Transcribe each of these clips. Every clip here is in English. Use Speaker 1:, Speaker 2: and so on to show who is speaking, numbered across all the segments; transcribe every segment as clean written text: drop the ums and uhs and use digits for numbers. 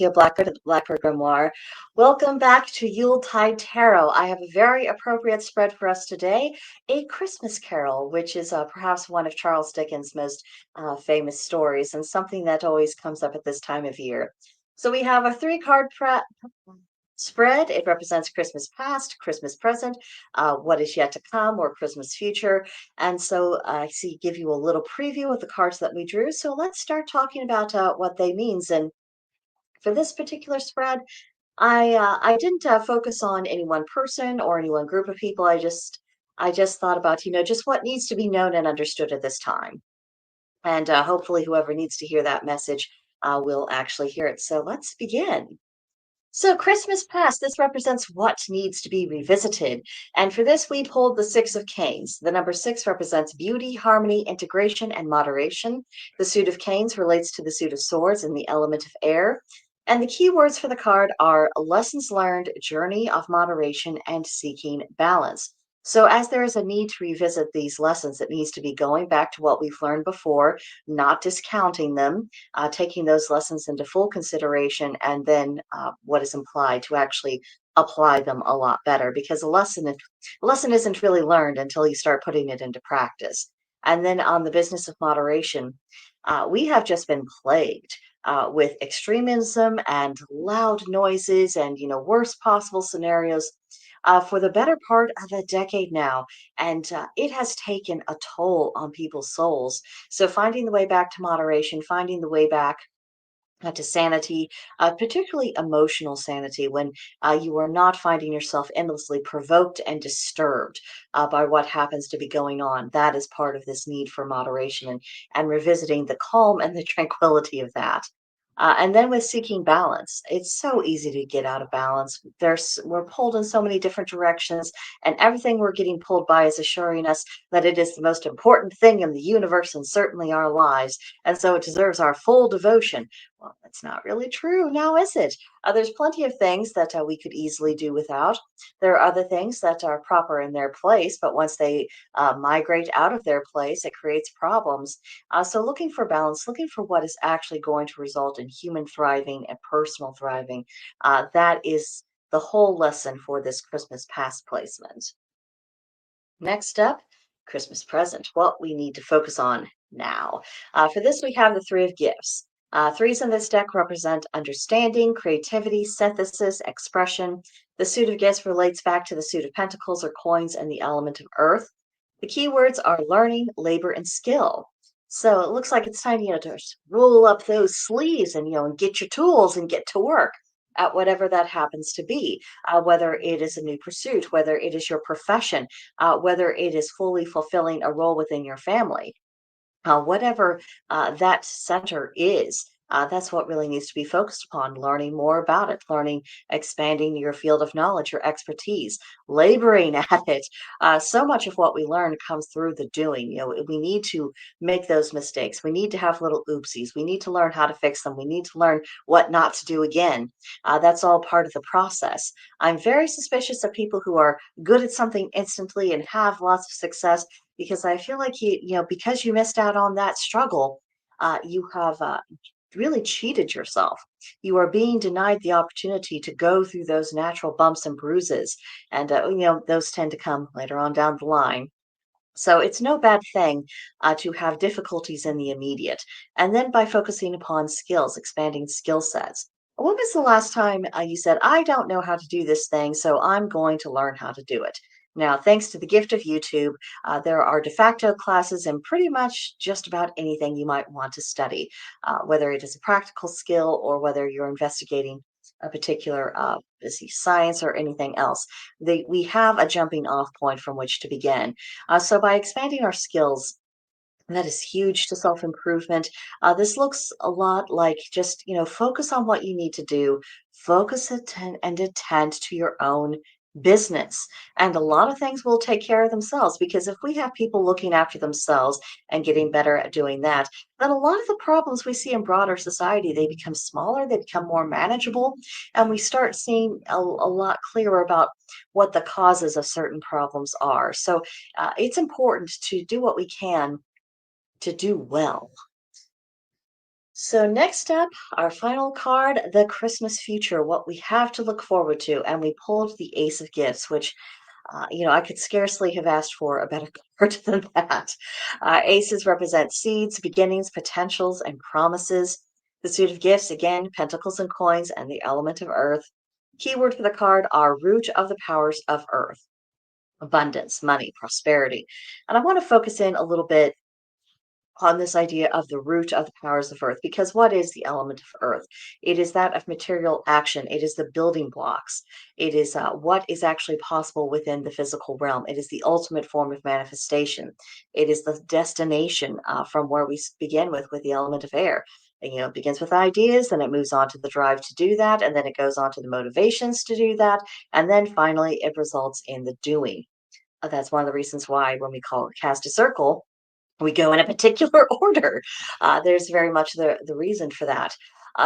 Speaker 1: BrigantiaBlackbird at the Blackbird Grimoire. Welcome back to Yuletide Tarot. I have a very appropriate spread for us today, A Christmas Carol, which is perhaps one of Charles Dickens' most famous stories and something that always comes up at this time of year. So we have a three-card spread. It represents Christmas past, Christmas present, what is yet to come, or Christmas future. And so I see give you a little preview of the cards that we drew. So let's start talking about what they means. And for this particular spread, I didn't focus on any one person or any one group of people. I just thought about just what needs to be known and understood at this time, and hopefully whoever needs to hear that message will actually hear it. So let's begin. So Christmas past, this represents what needs to be revisited. And for this, we pulled the Six of Canes. The number six represents beauty, harmony, integration, and moderation. The suit of canes relates to the suit of swords and the element of air. And the key words for the card are lessons learned, journey of moderation, and seeking balance. So, as there is a need to revisit these lessons, it needs to be going back to what we've learned before, not discounting them, taking those lessons into full consideration, and then what is implied to actually apply them a lot better, because a lesson isn't really learned until you start putting it into practice. And then on the business of moderation, we have just been plagued with extremism and loud noises and worst possible scenarios for the better part of a decade now, and it has taken a toll on people's souls. So finding the way back to moderation, finding the way back to sanity, particularly emotional sanity, when you are not finding yourself endlessly provoked and disturbed by what happens to be going on. That is part of this need for moderation and revisiting the calm and the tranquility of that. And then with seeking balance, it's so easy to get out of balance. We're pulled in so many different directions, and everything we're getting pulled by is assuring us that it is the most important thing in the universe and certainly our lives, and so it deserves our full devotion. Well, that's not really true now, is it? There's plenty of things that we could easily do without. There are other things that are proper in their place, but once they migrate out of their place, it creates problems. So, looking for balance, looking for what is actually going to result in human thriving and personal thriving, that is the whole lesson for this Christmas past placement. Next up, Christmas present, what we need to focus on now. For this, we have the Three of Gifts. Threes in this deck represent understanding, creativity, synthesis, expression. The suit of gifts relates back to the suit of pentacles or coins and the element of earth. The key words are learning, labor, and skill. So it looks like it's time, to just roll up those sleeves and get your tools and get to work at whatever that happens to be, whether it is a new pursuit, whether it is your profession, whether it is fully fulfilling a role within your family, whatever that center is. That's what really needs to be focused upon, learning more about it, expanding your field of knowledge, your expertise, laboring at it. So much of what we learn comes through the doing. We need to make those mistakes. We need to have little oopsies. We need to learn how to fix them. We need to learn what not to do again. That's all part of the process. I'm very suspicious of people who are good at something instantly and have lots of success, because I feel like because you missed out on that struggle, you have really cheated yourself. You are being denied the opportunity to go through those natural bumps and bruises, and those tend to come later on down the line. So it's no bad thing to have difficulties in the immediate, and then by focusing upon skills, expanding skill sets. When was the last time you said, I don't know how to do this thing, so I'm going to learn how to do it? Now, thanks to the gift of YouTube, there are de facto classes in pretty much just about anything you might want to study, whether it is a practical skill or whether you're investigating a particular science or anything else. We have a jumping off point from which to begin. So by expanding our skills, that is huge to self improvement. This looks a lot like just, focus on what you need to do, and attend to your own business. And a lot of things will take care of themselves, because if we have people looking after themselves and getting better at doing that, then a lot of the problems we see in broader society, they become smaller, they become more manageable, and we start seeing a lot clearer about what the causes of certain problems are. So it's important to do what we can to do well. So, next up, our final card, the Christmas future, what we have to look forward to. And we pulled the Ace of Gifts, which I could scarcely have asked for a better card than that. Aces represent seeds, beginnings, potentials, and promises. The suit of gifts, again, pentacles and coins, and the element of earth. Keyword for the card are root of the powers of earth, abundance, money, prosperity. And I want to focus in a little bit on this idea of the root of the powers of earth, because what is the element of earth? It is that of material action. It is the building blocks. It is what is actually possible within the physical realm. It is the ultimate form of manifestation. It is the destination from where we begin with the element of air. And, it begins with ideas, then it moves on to the drive to do that, and then it goes on to the motivations to do that, and then finally it results in the doing. That's one of the reasons why when we call cast a circle, we go in a particular order. There's very much the reason for that.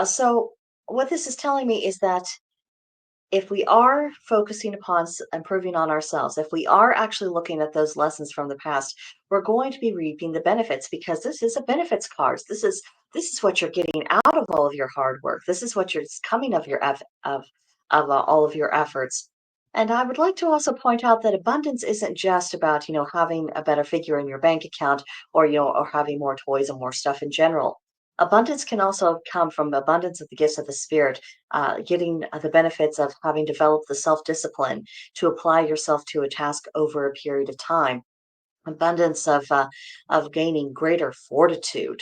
Speaker 1: So what this is telling me is that if we are focusing upon improving on ourselves, if we are actually looking at those lessons from the past, we're going to be reaping the benefits because this is a benefits card. This is what you're getting out of all of your hard work. This is what you're it's coming of your all of your efforts. And I would like to also point out that abundance isn't just about having a better figure in your bank account or or having more toys and more stuff in general. Abundance can also come from abundance of the gifts of the spirit, getting the benefits of having developed the self discipline to apply yourself to a task over a period of time. Abundance of gaining greater fortitude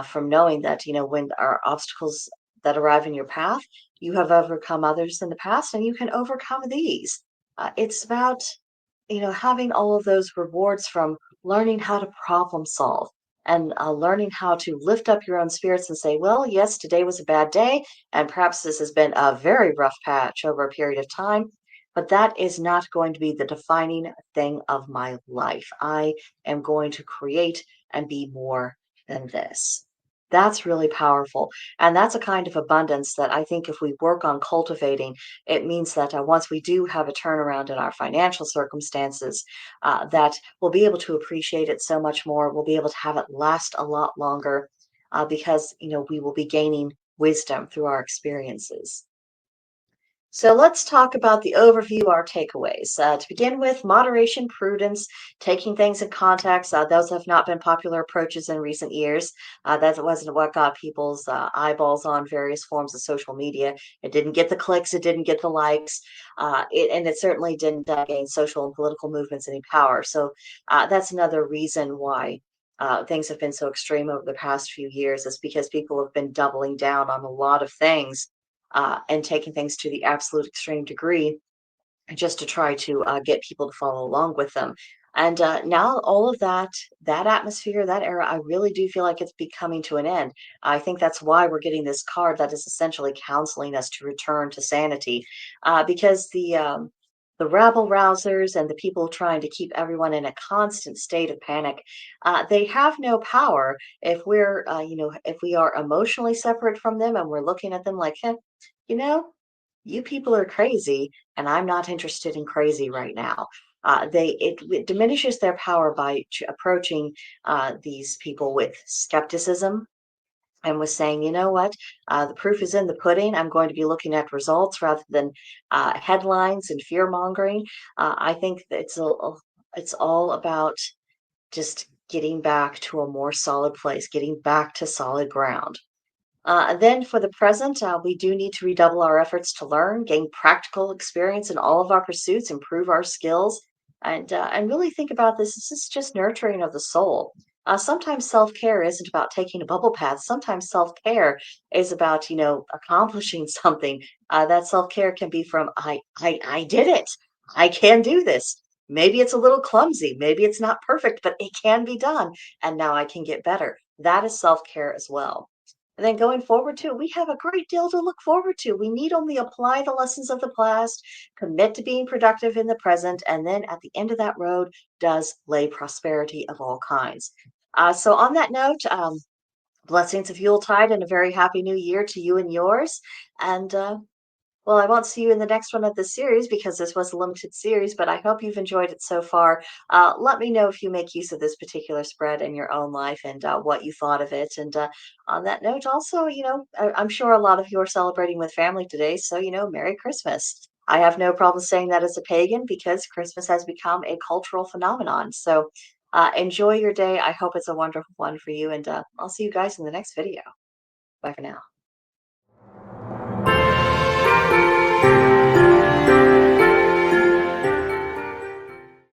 Speaker 1: from knowing that when our obstacles that arrive in your path, you have overcome others in the past, and you can overcome these. It's about having all of those rewards from learning how to problem solve and learning how to lift up your own spirits and say, well, yes, today was a bad day, and perhaps this has been a very rough patch over a period of time, but that is not going to be the defining thing of my life. I am going to create and be more than this. That's really powerful. And that's a kind of abundance that I think if we work on cultivating, it means that once we do have a turnaround in our financial circumstances, that we'll be able to appreciate it so much more. We'll be able to have it last a lot longer because, we will be gaining wisdom through our experiences. So let's talk about the overview, our takeaways. To begin with, moderation, prudence, taking things in context. Those have not been popular approaches in recent years. That wasn't what got people's eyeballs on various forms of social media. It didn't get the clicks, it didn't get the likes, and it certainly didn't gain social and political movements any power. So that's another reason why. Things have been so extreme over the past few years is because people have been doubling down on a lot of things and taking things to the absolute extreme degree just to try to get people to follow along with them. And now all of that atmosphere, that era, I really do feel like it's be coming to an end. I think that's why we're getting this card that is essentially counseling us to return to sanity, because the rabble rousers and the people trying to keep everyone in a constant state of panic, they have no power if if we are emotionally separate from them and we're looking at them like, "Heh, you know, you people are crazy, and I'm not interested in crazy right now." It diminishes their power by approaching these people with skepticism and with saying, you know what, the proof is in the pudding. I'm going to be looking at results rather than headlines and fear mongering. I think that it's all about just getting back to a more solid place, getting back to solid ground. Then for the present, we do need to redouble our efforts to learn, gain practical experience in all of our pursuits, improve our skills, and really think about this. This is just nurturing of the soul. Sometimes self-care isn't about taking a bubble bath. Sometimes self-care is about, accomplishing something. That self-care can be from I did it. I can do this. Maybe it's a little clumsy. Maybe it's not perfect, but it can be done. And now I can get better. That is self-care as well. And then going forward too, we have a great deal to look forward to. We need only apply the lessons of the past, commit to being productive in the present, and then at the end of that road does lay prosperity of all kinds. So on that note, blessings of Yuletide and a very happy new year to you and yours. And Well, I won't see you in the next one of this series because this was a limited series, but I hope you've enjoyed it so far. Let me know if you make use of this particular spread in your own life and what you thought of it. And on that note, also, I'm sure a lot of you are celebrating with family today. So, Merry Christmas. I have no problem saying that as a pagan because Christmas has become a cultural phenomenon. So, enjoy your day. I hope it's a wonderful one for you. And I'll see you guys in the next video. Bye for now.